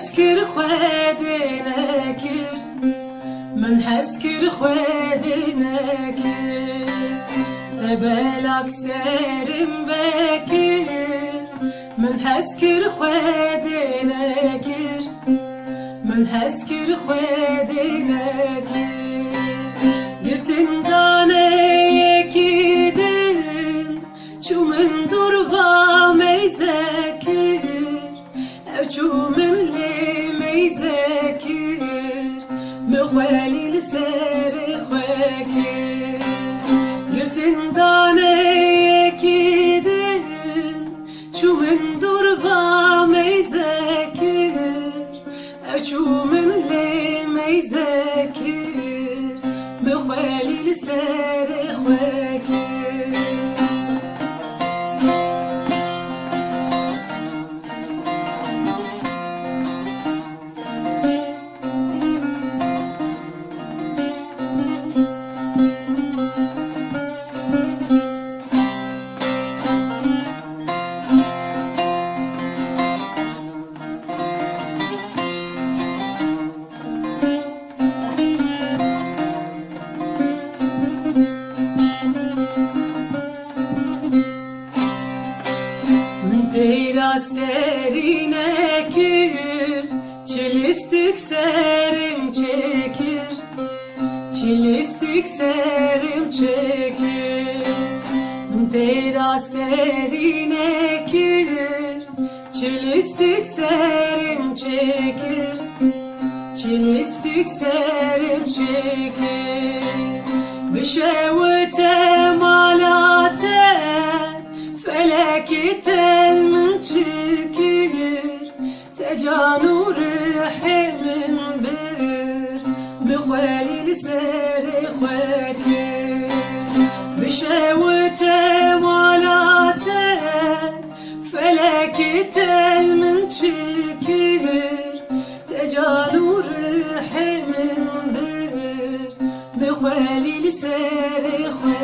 هسكر خوادناكر من هسكر خوادناكر تبالك سارم باكر من هسكر خوادناكر من هسكر خوادناكر قرتن دانه كيدن شو من دربا ميزاكر شو من لي ميزاكر مخوالي لساري خواكر قرتن دانه كيدن شو من دربا ميزاكر شو من لي ميزاكر مخوالي لساري خواكر Beyra serine kir, çilistik serim çekir, çilistik serim çekir. Beyra serine kir, çilistik serim çekir, çilistik serim çekir. Bişevete malate فلكت من شكر تجانور من بر بخوالي لساري خواكر بشاوت مالاتا فلكت من شكر تجانور من بر بخوالي لساري خواكر